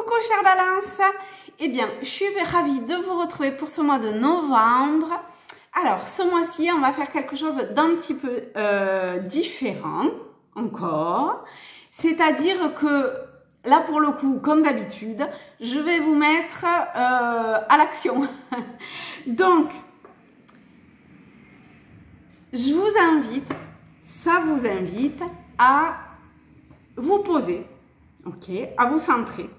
Coucou chère Balance. Eh bien, je suis ravie de vous retrouver pour ce mois de novembre. Alors, ce mois-ci, on va faire quelque chose d'un petit peu différent encore. C'est-à-dire que là, pour le coup, comme d'habitude, je vais vous mettre à l'action. Donc, je vous invite, ça vous invite à vous poser, ok, à vous centrer,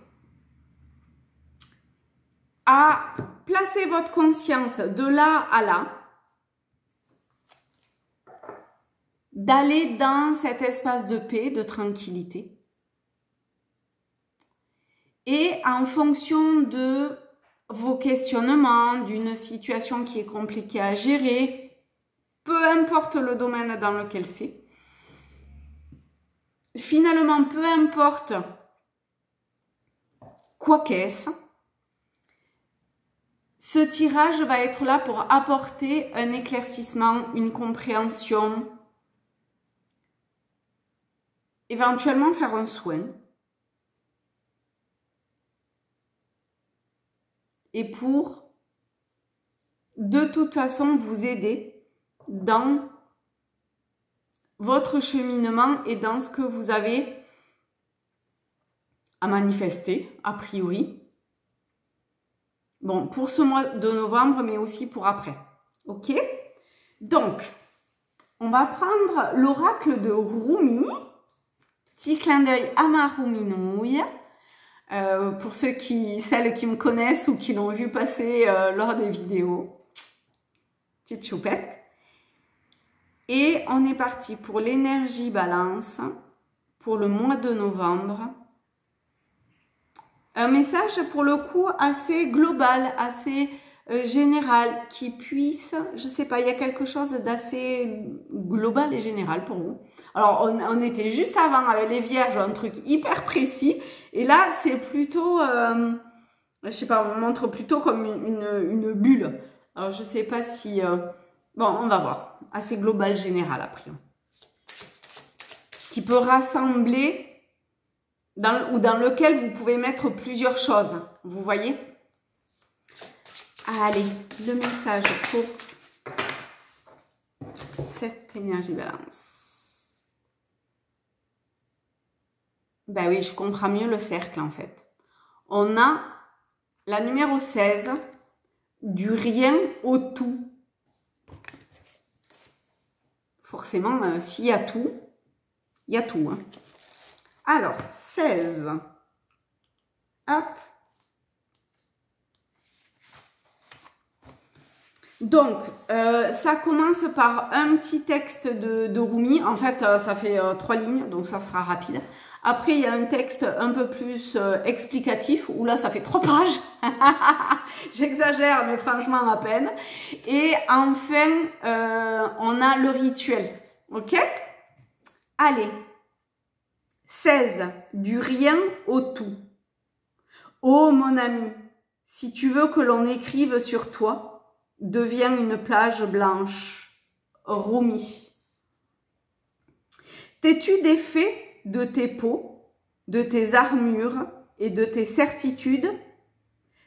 à placer votre conscience de là à là, d'aller dans cet espace de paix, de tranquillité. Et en fonction de vos questionnements, d'une situation qui est compliquée à gérer, peu importe le domaine dans lequel c'est, finalement, peu importe quoi qu'est-ce, ce tirage va être là pour apporter un éclaircissement, une compréhension, éventuellement faire un soin. Et pour, de toute façon, vous aider dans votre cheminement et dans ce que vous avez à manifester, a priori. Bon, pour ce mois de novembre, mais aussi pour après. Ok? Donc, on va prendre l'oracle de Rumi. Petit clin d'œil à ma Ruminouille. Pour celles qui me connaissent ou qui l'ont vu passer lors des vidéos. Petite choupette. Et on est parti pour l'énergie balance pour le mois de novembre. Un message pour le coup assez global, assez général, qui puisse, je sais pas, il y a quelque chose d'assez global et général pour vous. Alors on était juste avant avec les vierges, un truc hyper précis, et là c'est plutôt, je sais pas, on montre plutôt comme une bulle. Alors je sais pas si, bon on va voir, assez global, général après, qui peut rassembler dans lequel vous pouvez mettre plusieurs choses. Vous voyez? Allez, le message pour cette énergie balance. Ben oui, je comprends mieux le cercle en fait. On a la numéro 16, du rien au tout. Forcément, s'il y a tout, il y a tout. Hein. Alors, 16. Hop. Donc, ça commence par un petit texte de Rumi. En fait, ça fait 3 lignes, donc ça sera rapide. Après, il y a un texte un peu plus explicatif, où là, ça fait 3 pages. J'exagère, mais franchement, à peine. Et enfin, on a le rituel. Ok? Allez. 16. Du rien au tout. Oh mon ami, si tu veux que l'on écrive sur toi, deviens une plage blanche. Rumi. T'es-tu défait de tes peaux, de tes armures et de tes certitudes?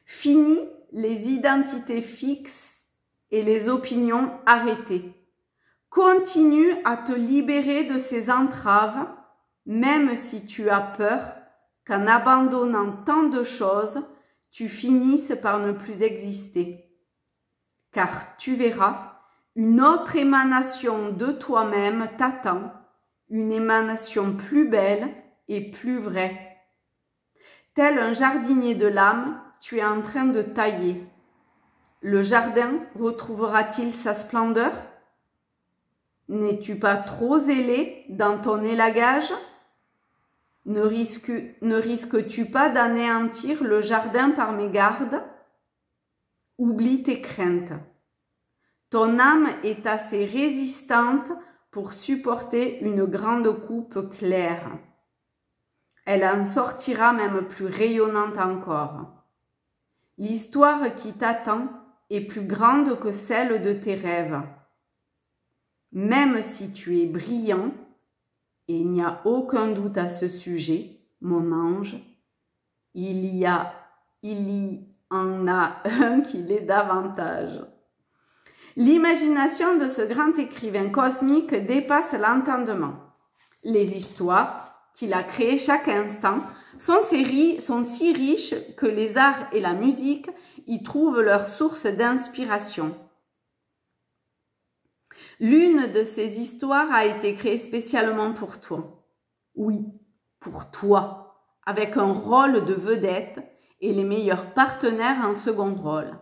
Finis les identités fixes et les opinions arrêtées. Continue à te libérer de ces entraves, même si tu as peur qu'en abandonnant tant de choses, tu finisses par ne plus exister. Car tu verras, une autre émanation de toi-même t'attend, une émanation plus belle et plus vraie. Tel un jardinier de l'âme, tu es en train de tailler. Le jardin retrouvera-t-il sa splendeur? N'es-tu pas trop zélé dans ton élagage? Ne risques-tu pas d'anéantir le jardin par mégarde? Oublie tes craintes. Ton âme est assez résistante pour supporter une grande coupe claire. Elle en sortira même plus rayonnante encore. L'histoire qui t'attend est plus grande que celle de tes rêves. Même si tu es brillant, et il n'y a aucun doute à ce sujet, mon ange, il y en a un qui l'est davantage. L'imagination de ce grand écrivain cosmique dépasse l'entendement. Les histoires qu'il a créées chaque instant sont si riches que les arts et la musique y trouvent leur source d'inspiration. L'une de ces histoires a été créée spécialement pour toi. Oui, pour toi, avec un rôle de vedette et les meilleurs partenaires en second rôle.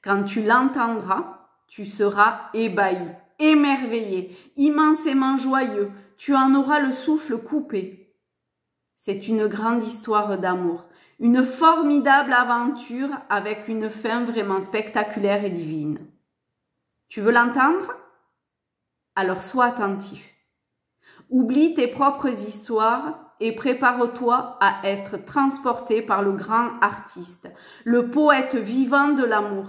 Quand tu l'entendras, tu seras ébahi, émerveillé, immensément joyeux, tu en auras le souffle coupé. C'est une grande histoire d'amour, une formidable aventure avec une fin vraiment spectaculaire et divine. Tu veux l'entendre? Alors sois attentif. Oublie tes propres histoires et prépare-toi à être transporté par le grand artiste, le poète vivant de l'amour.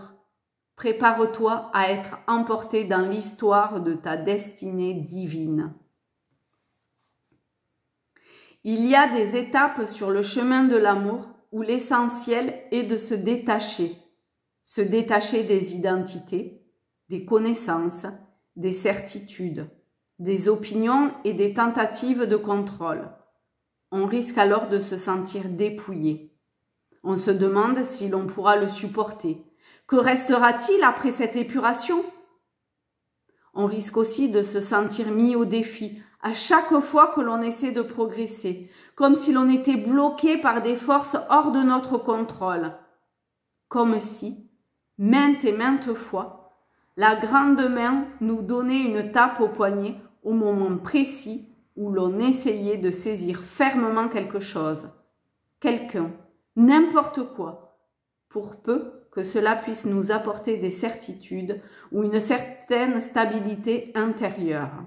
Prépare-toi à être emporté dans l'histoire de ta destinée divine. Il y a des étapes sur le chemin de l'amour où l'essentiel est de se détacher des identités, des connaissances, des certitudes, des opinions et des tentatives de contrôle. On risque alors de se sentir dépouillé. On se demande si l'on pourra le supporter. Que restera-t-il après cette épuration? On risque aussi de se sentir mis au défi à chaque fois que l'on essaie de progresser, comme si l'on était bloqué par des forces hors de notre contrôle. Comme si, maintes et maintes fois, la grande main nous donnait une tape au poignet au moment précis où l'on essayait de saisir fermement quelque chose, quelqu'un, n'importe quoi, pour peu que cela puisse nous apporter des certitudes ou une certaine stabilité intérieure.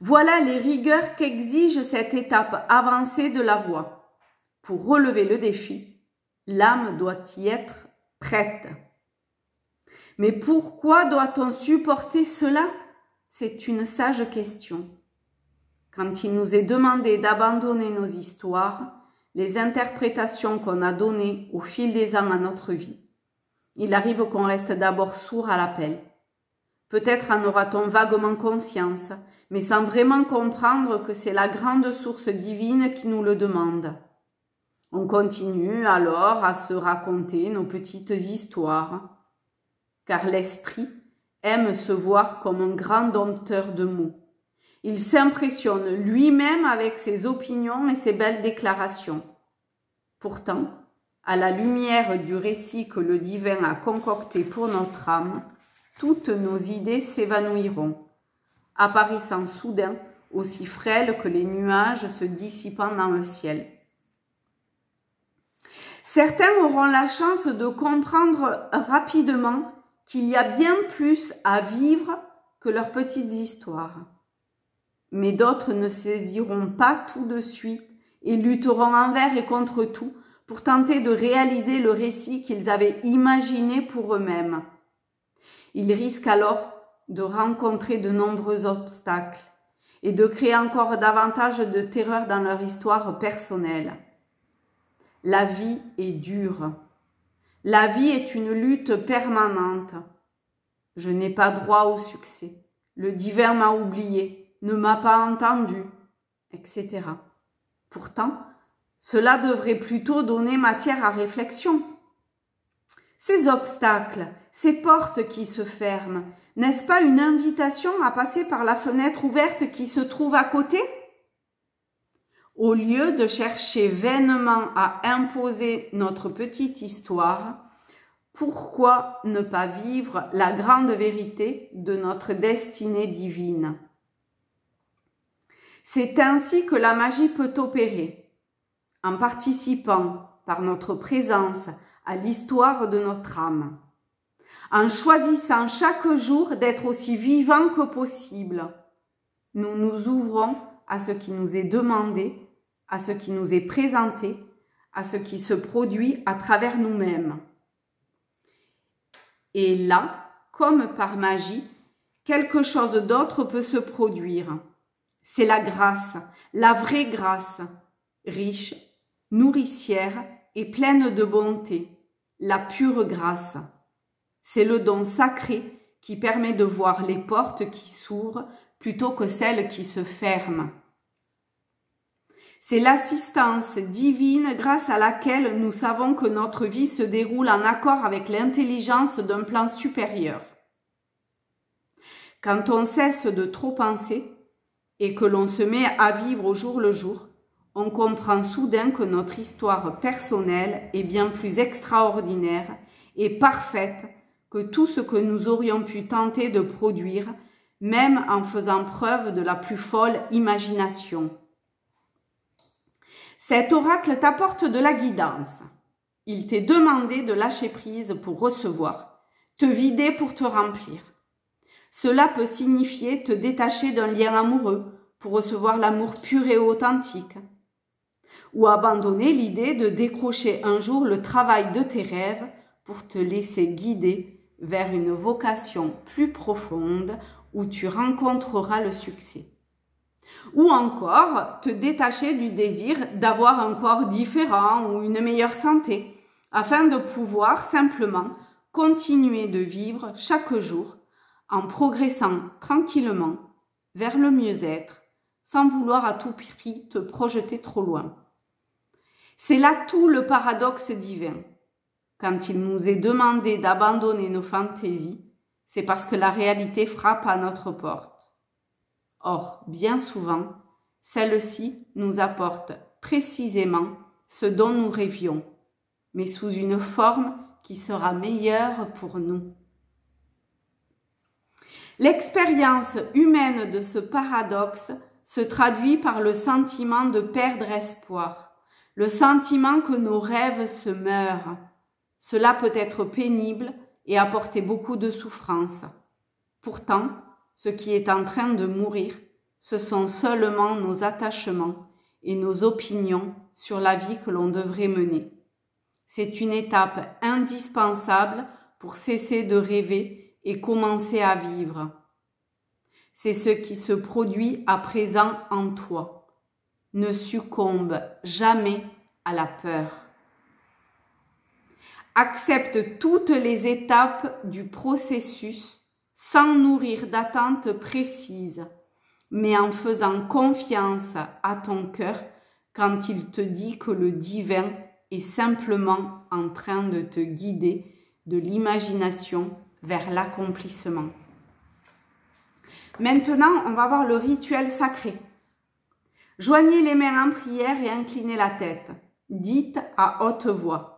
Voilà les rigueurs qu'exige cette étape avancée de la voie. Pour relever le défi, l'âme doit y être prête. Mais pourquoi doit-on supporter cela? C'est une sage question. Quand il nous est demandé d'abandonner nos histoires, les interprétations qu'on a données au fil des ans à notre vie, il arrive qu'on reste d'abord sourd à l'appel. Peut-être en aura-t-on vaguement conscience, mais sans vraiment comprendre que c'est la grande source divine qui nous le demande. On continue alors à se raconter nos petites histoires, car l'esprit aime se voir comme un grand dompteur de mots. Il s'impressionne lui-même avec ses opinions et ses belles déclarations. Pourtant, à la lumière du récit que le divin a concocté pour notre âme, toutes nos idées s'évanouiront, apparaissant soudain aussi frêles que les nuages se dissipant dans le ciel. Certains auront la chance de comprendre rapidement qu'il y a bien plus à vivre que leurs petites histoires. Mais d'autres ne saisiront pas tout de suite et lutteront envers et contre tout pour tenter de réaliser le récit qu'ils avaient imaginé pour eux-mêmes. Ils risquent alors de rencontrer de nombreux obstacles et de créer encore davantage de terreur dans leur histoire personnelle. La vie est dure. La vie est une lutte permanente. Je n'ai pas droit au succès. Le divin m'a oublié, ne m'a pas entendu, etc. Pourtant, cela devrait plutôt donner matière à réflexion. Ces obstacles, ces portes qui se ferment, n'est-ce pas une invitation à passer par la fenêtre ouverte qui se trouve à côté? Au lieu de chercher vainement à imposer notre petite histoire, pourquoi ne pas vivre la grande vérité de notre destinée divine? C'est ainsi que la magie peut opérer, en participant par notre présence à l'histoire de notre âme, en choisissant chaque jour d'être aussi vivant que possible. Nous nous ouvrons à ce qui nous est demandé, à ce qui nous est présenté, à ce qui se produit à travers nous-mêmes. Et là, comme par magie, quelque chose d'autre peut se produire. C'est la grâce, la vraie grâce. riche, nourricière et pleine de bonté, la pure grâce. C'est le don sacré qui permet de voir les portes qui s'ouvrent plutôt que celles qui se ferment. C'est l'assistance divine grâce à laquelle nous savons que notre vie se déroule en accord avec l'intelligence d'un plan supérieur. Quand on cesse de trop penser et que l'on se met à vivre au jour le jour, on comprend soudain que notre histoire personnelle est bien plus extraordinaire et parfaite que tout ce que nous aurions pu tenter de produire, même en faisant preuve de la plus folle imagination. Cet oracle t'apporte de la guidance. Il t'est demandé de lâcher prise pour recevoir, te vider pour te remplir. Cela peut signifier te détacher d'un lien amoureux pour recevoir l'amour pur et authentique, ou abandonner l'idée de décrocher un jour le travail de tes rêves pour te laisser guider vers une vocation plus profonde où tu rencontreras le succès. Ou encore te détacher du désir d'avoir un corps différent ou une meilleure santé, afin de pouvoir simplement continuer de vivre chaque jour en progressant tranquillement vers le mieux-être, sans vouloir à tout prix te projeter trop loin. C'est là tout le paradoxe divin. Quand il nous est demandé d'abandonner nos fantaisies, c'est parce que la réalité frappe à notre porte. Or, bien souvent, celle-ci nous apporte précisément ce dont nous rêvions, mais sous une forme qui sera meilleure pour nous. L'expérience humaine de ce paradoxe se traduit par le sentiment de perdre espoir, le sentiment que nos rêves se meurent. Cela peut être pénible et apporter beaucoup de souffrance. Pourtant, ce qui est en train de mourir, ce sont seulement nos attachements et nos opinions sur la vie que l'on devrait mener. C'est une étape indispensable pour cesser de rêver et commencer à vivre. C'est ce qui se produit à présent en toi. Ne succombe jamais à la peur. Accepte toutes les étapes du processus sans nourrir d'attentes précises, mais en faisant confiance à ton cœur quand il te dit que le divin est simplement en train de te guider de l'imagination vers l'accomplissement. Maintenant, on va voir le rituel sacré. Joignez les mains en prière et inclinez la tête. Dites à haute voix.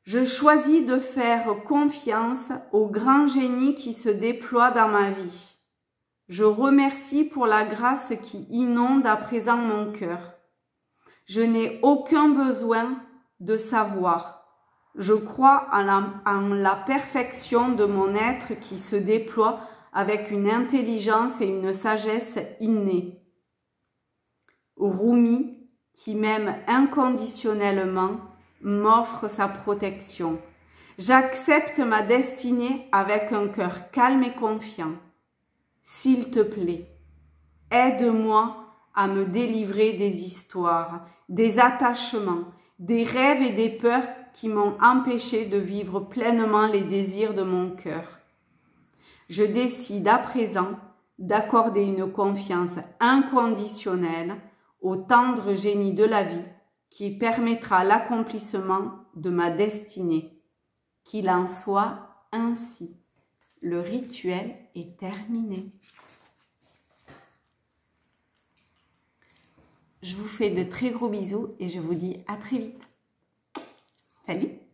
Je choisis de faire confiance au grand génie qui se déploie dans ma vie. Je remercie pour la grâce qui inonde à présent mon cœur. Je n'ai aucun besoin de savoir. Je crois en la perfection de mon être qui se déploie avec une intelligence et une sagesse innées. Rumi, qui m'aime inconditionnellement, m'offre sa protection. J'accepte ma destinée avec un cœur calme et confiant. S'il te plaît, aide-moi à me délivrer des histoires, des attachements, des rêves et des peurs qui m'ont empêché de vivre pleinement les désirs de mon cœur. Je décide à présent d'accorder une confiance inconditionnelle au tendre génie de la vie qui permettra l'accomplissement de ma destinée. Qu'il en soit ainsi. Le rituel est terminé. Je vous fais de très gros bisous et je vous dis à très vite. Salut!